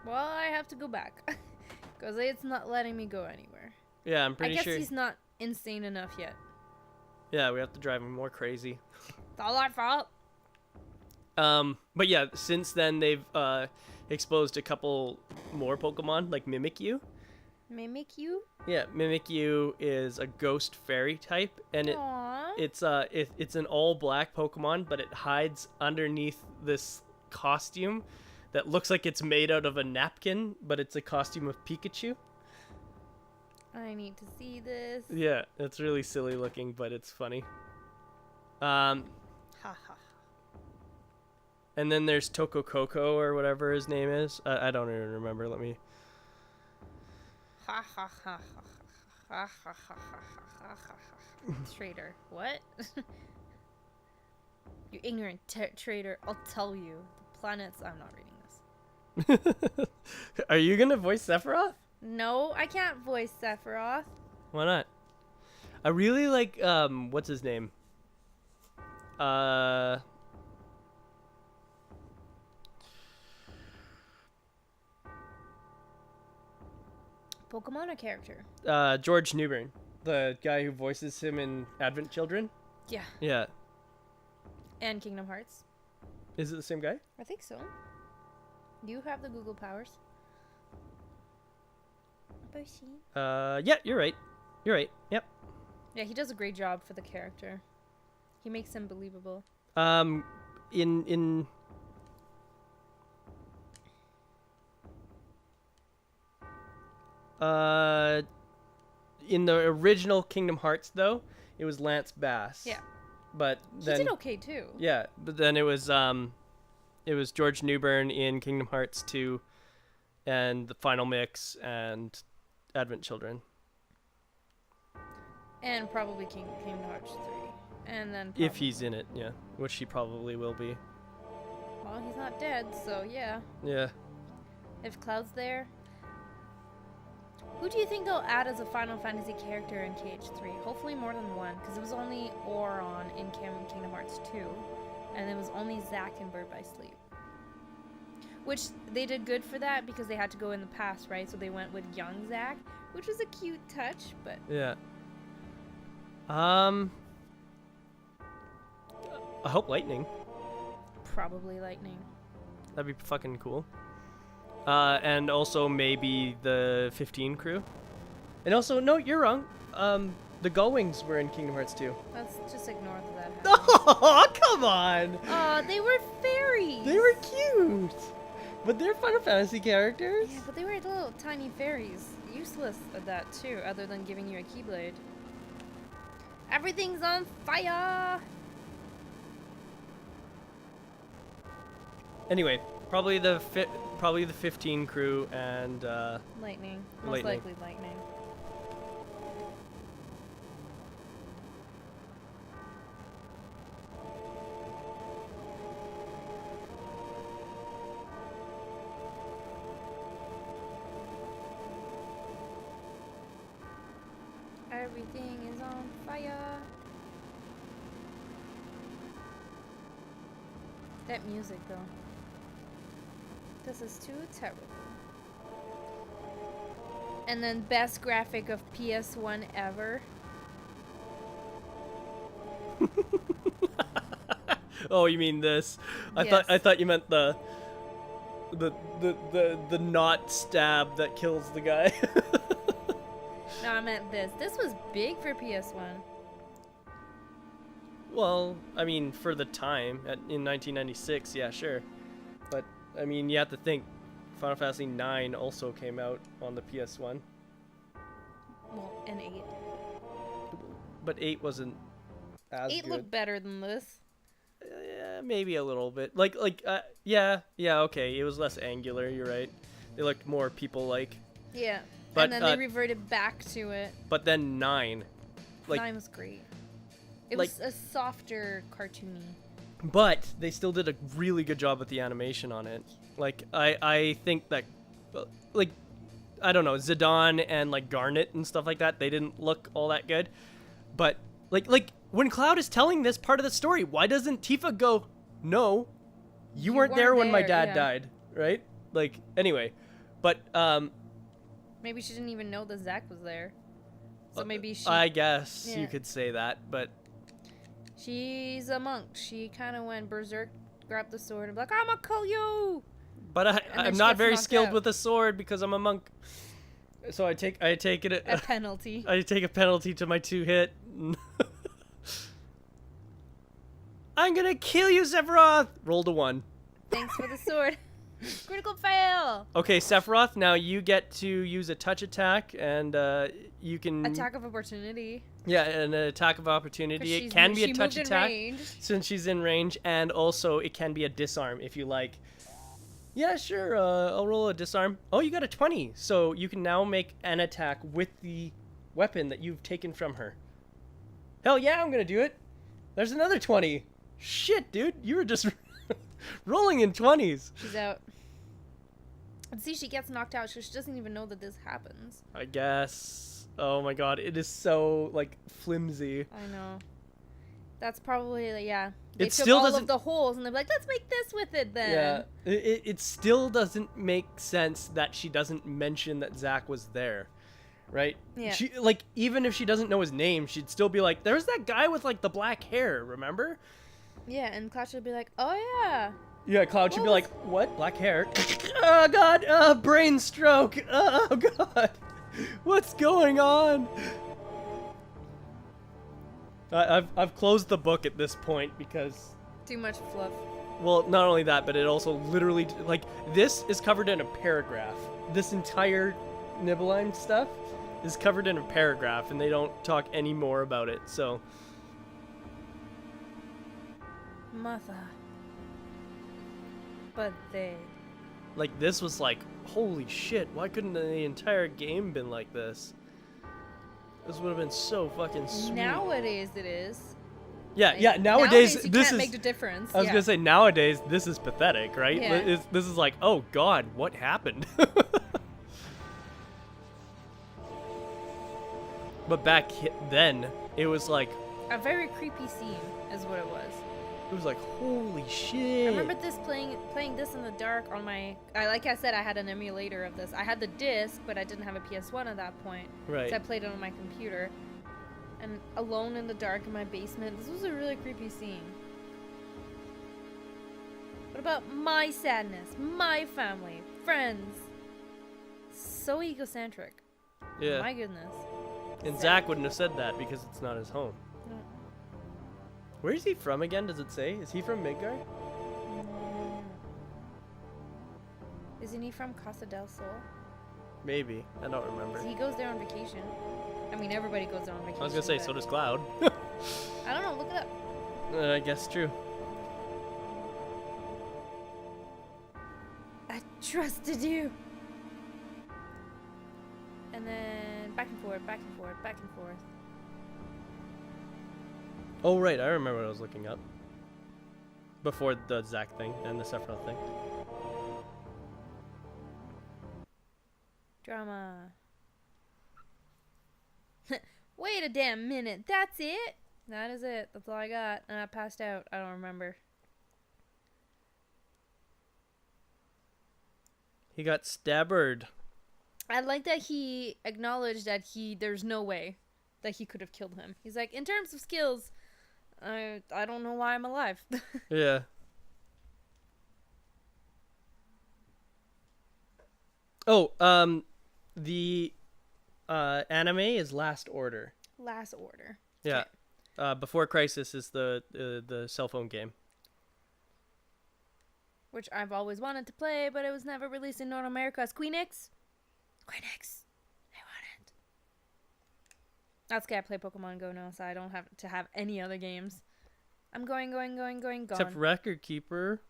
[SPEAKER 1] Well, I have to go back. Because it's not letting me go anywhere.
[SPEAKER 2] Yeah, I'm pretty sure.
[SPEAKER 1] I guess he's not insane enough yet.
[SPEAKER 2] Yeah, we have to drive him more crazy.
[SPEAKER 1] It's all our fault.
[SPEAKER 2] But yeah, since then they've exposed a couple more Pokemon, like Mimikyu.
[SPEAKER 1] Mimikyu?
[SPEAKER 2] Yeah, Mimikyu is a ghost fairy type, and it's an all black Pokemon, but it hides underneath this costume that looks like it's made out of a napkin, but it's a costume of Pikachu.
[SPEAKER 1] I need to see this.
[SPEAKER 2] Yeah, it's really silly looking, but it's funny.
[SPEAKER 1] Ha ha.
[SPEAKER 2] And then there's Tokokoko or whatever his name is. I don't even remember. Let me.
[SPEAKER 1] Ha ha ha ha ha ha ha ha ha. Traitor. What? You ignorant traitor. I'll tell you. The planets. I'm not reading this.
[SPEAKER 2] Are you gonna voice Sephiroth?
[SPEAKER 1] No, I can't voice Sephiroth.
[SPEAKER 2] Why not? I really like what's his name?
[SPEAKER 1] Pokemon or character?
[SPEAKER 2] George Newbern, the guy who voices him in Advent Children.
[SPEAKER 1] Yeah.
[SPEAKER 2] Yeah.
[SPEAKER 1] And Kingdom Hearts.
[SPEAKER 2] Is it the same guy?
[SPEAKER 1] I think so. You have the Google powers.
[SPEAKER 2] Yeah, you're right. You're right. Yep.
[SPEAKER 1] Yeah, he does a great job for the character. He makes him believable.
[SPEAKER 2] In the original Kingdom Hearts, though, it was Lance Bass.
[SPEAKER 1] Yeah.
[SPEAKER 2] But then
[SPEAKER 1] he did okay too.
[SPEAKER 2] Yeah, but then it was George Newbern in Kingdom Hearts 2, and the Final Mix and Advent Children.
[SPEAKER 1] And probably Kingdom Hearts 3. And then
[SPEAKER 2] if he's in it, yeah, which he probably will be.
[SPEAKER 1] Well, he's not dead, so yeah.
[SPEAKER 2] Yeah.
[SPEAKER 1] If Cloud's there. Who do you think they'll add as a Final Fantasy character in KH3? Hopefully more than one, because it was only Auron in Kingdom Hearts 2, and it was only Zack in Bird by Sleep. Which they did good for that because they had to go in the past, right? So they went with young Zack, which was a cute touch, but
[SPEAKER 2] Yeah. I hope lightning.
[SPEAKER 1] probably lightning.
[SPEAKER 2] That'd be fucking cool. And also maybe the 15 crew. And also, no, you're wrong. The Gullwings were in Kingdom Hearts 2.
[SPEAKER 1] Let's just ignore that.
[SPEAKER 2] Oh, come on!
[SPEAKER 1] Oh, they were fairies.
[SPEAKER 2] They were cute! But they're Final Fantasy characters.
[SPEAKER 1] Yeah, but they were little tiny fairies. Useless at that too, other than giving you a Keyblade. Everything's on fire!
[SPEAKER 2] Anyway, probably the 15 crew and
[SPEAKER 1] Lightning. Most
[SPEAKER 2] Lightning.
[SPEAKER 1] likely lightning. Everything is on fire. That music though. This is too terrible. And then best graphic of PS1 ever.
[SPEAKER 2] Oh, you mean this?
[SPEAKER 1] Yes.
[SPEAKER 2] I thought you meant the knot stab that kills the guy.
[SPEAKER 1] No, I meant this. This was big for PS1.
[SPEAKER 2] Well, I mean, for the time in 1996, yeah, sure. But I mean, you have to think Final Fantasy IX also came out on the PS1.
[SPEAKER 1] Well, and 8.
[SPEAKER 2] But 8 wasn't as
[SPEAKER 1] 8
[SPEAKER 2] good.
[SPEAKER 1] looked better than this.
[SPEAKER 2] Yeah, maybe a little bit. Yeah, okay. It was less angular. You're right. They looked more people-like.
[SPEAKER 1] Yeah.
[SPEAKER 2] But,
[SPEAKER 1] and then they reverted back to it.
[SPEAKER 2] But then 9,
[SPEAKER 1] 9 was great. It
[SPEAKER 2] like-
[SPEAKER 1] was a softer cartoony.
[SPEAKER 2] but they still did a really good job with the animation on it. Like I think that, like, I don't know, Zidane and like Garnet and stuff like that, they didn't look all that good. But like when Cloud is telling this part of the story, why doesn't Tifa go, "No, you weren't there when my dad
[SPEAKER 1] yeah.
[SPEAKER 2] died," right? Like, anyway, but
[SPEAKER 1] Maybe she didn't even know that Zack was there. So maybe she...
[SPEAKER 2] I guess
[SPEAKER 1] yeah.
[SPEAKER 2] you could say that, but
[SPEAKER 1] She's a monk. She kind of went berserk, grabbed the sword, and be like, I'm gonna kill you!
[SPEAKER 2] but
[SPEAKER 1] then
[SPEAKER 2] I'm
[SPEAKER 1] she
[SPEAKER 2] not
[SPEAKER 1] gets
[SPEAKER 2] very
[SPEAKER 1] knocked
[SPEAKER 2] skilled
[SPEAKER 1] out.
[SPEAKER 2] with a sword because I'm a monk. So I take it
[SPEAKER 1] A penalty.
[SPEAKER 2] I take a penalty to my 2-hit. I'm gonna kill you, Sephiroth! Rolled a 1.
[SPEAKER 1] Thanks for the sword. Critical fail!
[SPEAKER 2] Okay, Sephiroth, now you get to use a touch attack, and you can...
[SPEAKER 1] Attack of opportunity.
[SPEAKER 2] Yeah, an attack of
[SPEAKER 1] 'Cause
[SPEAKER 2] opportunity. It
[SPEAKER 1] she's
[SPEAKER 2] can
[SPEAKER 1] mo-
[SPEAKER 2] be a
[SPEAKER 1] she
[SPEAKER 2] touch
[SPEAKER 1] moved in
[SPEAKER 2] attack,
[SPEAKER 1] range.
[SPEAKER 2] since she's in range, and also it can be a disarm if you like. Yeah, sure, I'll roll a disarm. Oh, you got a 20, so you can now make an attack with the weapon that you've taken from her. Hell yeah, I'm gonna do it. There's another 20. Shit, dude, you were just rolling in 20s.
[SPEAKER 1] She's out. And see, she gets knocked out, so she doesn't even know that this happens.
[SPEAKER 2] I guess. Oh my god, it is so, like, flimsy.
[SPEAKER 1] I know. That's probably, yeah. They
[SPEAKER 2] It
[SPEAKER 1] took
[SPEAKER 2] still
[SPEAKER 1] all
[SPEAKER 2] doesn't-
[SPEAKER 1] of the holes, and they're like, let's make this with it then.
[SPEAKER 2] Yeah, it still doesn't make sense that she doesn't mention that Zack was there, right?
[SPEAKER 1] Yeah.
[SPEAKER 2] She, like, even if she doesn't know his name, she'd still be like, there's that guy with, like, the black hair, remember?
[SPEAKER 1] Yeah, and Cloud should be like, oh yeah.
[SPEAKER 2] Yeah, Cloud should be
[SPEAKER 1] What
[SPEAKER 2] like, what? Black hair? Oh god, brain stroke! Oh god! What's going on? I've closed the book at this point because...
[SPEAKER 1] Too much fluff.
[SPEAKER 2] Well, not only that, but it also literally, like, this is covered in a paragraph. This entire Nibelheim stuff is covered in a paragraph, and they don't talk any more about it, so...
[SPEAKER 1] Mother. But they...
[SPEAKER 2] Like, this was like, holy shit, why couldn't the entire game been like this? This would have been so fucking sweet.
[SPEAKER 1] Nowadays it is.
[SPEAKER 2] Yeah, nowadays
[SPEAKER 1] you
[SPEAKER 2] this
[SPEAKER 1] can't
[SPEAKER 2] is...
[SPEAKER 1] make the difference.
[SPEAKER 2] I was gonna say, nowadays, this is pathetic, right?
[SPEAKER 1] Yeah.
[SPEAKER 2] This is like, oh god, what happened? But back then, it was like...
[SPEAKER 1] A very creepy scene is what it was.
[SPEAKER 2] It was like, holy shit.
[SPEAKER 1] I remember this playing this in the dark on my. Like I said, I had an emulator of this. I had the disc, but I didn't have a PS1 at that point.
[SPEAKER 2] Right.
[SPEAKER 1] So I played it on my computer, and alone in the dark in my basement. This was a really creepy scene. What about my sadness, my family, friends? So egocentric.
[SPEAKER 2] Yeah.
[SPEAKER 1] My goodness.
[SPEAKER 2] And Zach wouldn't have said that because it's not his home.
[SPEAKER 1] No.
[SPEAKER 2] Where is he from again? Does it say? Is he from Midgard?
[SPEAKER 1] Isn't he from Casa del Sol?
[SPEAKER 2] Maybe. I don't remember.
[SPEAKER 1] He goes there on vacation. I mean, everybody goes there on vacation.
[SPEAKER 2] I was gonna say,
[SPEAKER 1] but-
[SPEAKER 2] so does Cloud.
[SPEAKER 1] I don't know. Look it up.
[SPEAKER 2] I guess true.
[SPEAKER 1] I trusted you. And then back and forth, back and forth, back and forth.
[SPEAKER 2] Oh, right. I remember what I was looking up. Before the Zach thing and the Sephiroth thing.
[SPEAKER 1] Drama. Wait a damn minute. That's it? That is it. That's all I got. And I passed out. I don't remember.
[SPEAKER 2] He got stabbered.
[SPEAKER 1] I like that he acknowledged that there's no way that he could have killed him. He's like, in terms of skills, I don't know why I'm alive.
[SPEAKER 2] Yeah. Oh, the anime is Last Order.
[SPEAKER 1] Last Order.
[SPEAKER 2] Yeah. Before Crisis is the cell phone game.
[SPEAKER 1] Which I've always wanted to play, but it was never released in North America as Queenix. Queenix. I want it. That's okay, I play Pokemon Go now, so I don't have to have any other games. I'm going, gone.
[SPEAKER 2] Except Record Keeper.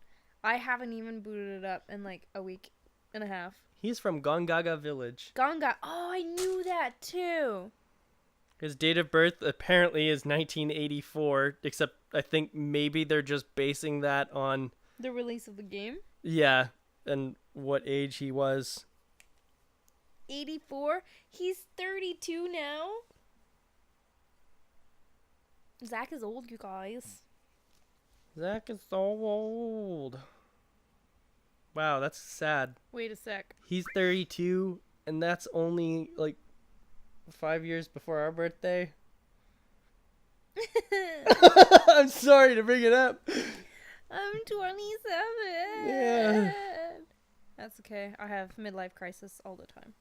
[SPEAKER 1] I haven't even booted it up in like a week and a half.
[SPEAKER 2] He's from Gongaga Village.
[SPEAKER 1] Ganga. Oh, I knew that too.
[SPEAKER 2] His date of birth apparently is 1984, except I think maybe they're just basing that on...
[SPEAKER 1] The release of the game?
[SPEAKER 2] Yeah, and what age he was.
[SPEAKER 1] 84? He's 32 now? Zach is old, you guys.
[SPEAKER 2] Zach is so old. Wow, that's sad.
[SPEAKER 1] Wait a sec.
[SPEAKER 2] He's 32, and that's only, like, 5 years before our birthday. I'm sorry to bring it up.
[SPEAKER 1] I'm 27.
[SPEAKER 2] Yeah.
[SPEAKER 1] That's okay. I have midlife crisis all the time.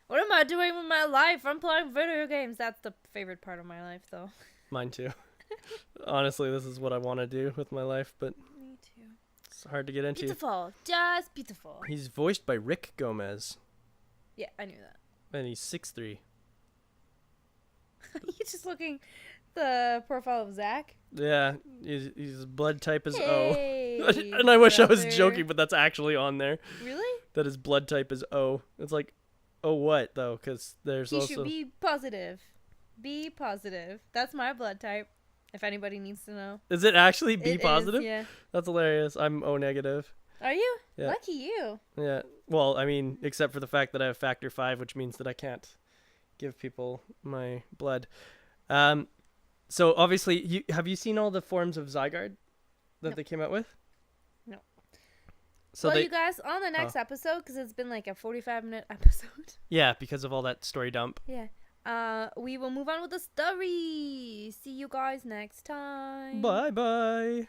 [SPEAKER 1] What am I doing with my life? I'm playing video games. That's the favorite part of my life, though.
[SPEAKER 2] Mine too. Honestly, this is what I want to do with my life, but
[SPEAKER 1] Me too.
[SPEAKER 2] it's hard to get into.
[SPEAKER 1] Beautiful. Just beautiful.
[SPEAKER 2] He's voiced by Rick Gomez,
[SPEAKER 1] Yeah, I knew that.
[SPEAKER 2] and he's 6'3".
[SPEAKER 1] You're just looking the profile of Zach.
[SPEAKER 2] Yeah, his blood type is
[SPEAKER 1] Hey,
[SPEAKER 2] O. And I wish I was
[SPEAKER 1] brother.
[SPEAKER 2] joking, but that's actually on there.
[SPEAKER 1] Really?
[SPEAKER 2] That his blood type is O. It's like, oh what, though? Because there's
[SPEAKER 1] He
[SPEAKER 2] also...
[SPEAKER 1] should be positive. Be positive. That's my blood type. If anybody needs to know.
[SPEAKER 2] Is it actually B
[SPEAKER 1] It is,
[SPEAKER 2] positive?
[SPEAKER 1] yeah.
[SPEAKER 2] That's hilarious. I'm O negative.
[SPEAKER 1] Are you?
[SPEAKER 2] Yeah.
[SPEAKER 1] Lucky you.
[SPEAKER 2] Yeah. Well, I mean, except for the fact that I have factor 5, which means that I can't give people my blood. So obviously, have you seen all the forms of Zygarde that
[SPEAKER 1] No.
[SPEAKER 2] they came out with?
[SPEAKER 1] No.
[SPEAKER 2] So
[SPEAKER 1] Well,
[SPEAKER 2] they,
[SPEAKER 1] you guys, on the next episode, because it's been like a 45-minute episode.
[SPEAKER 2] yeah, because of all that story dump.
[SPEAKER 1] Yeah. We will move on with the story. See you guys next time.
[SPEAKER 2] Bye bye.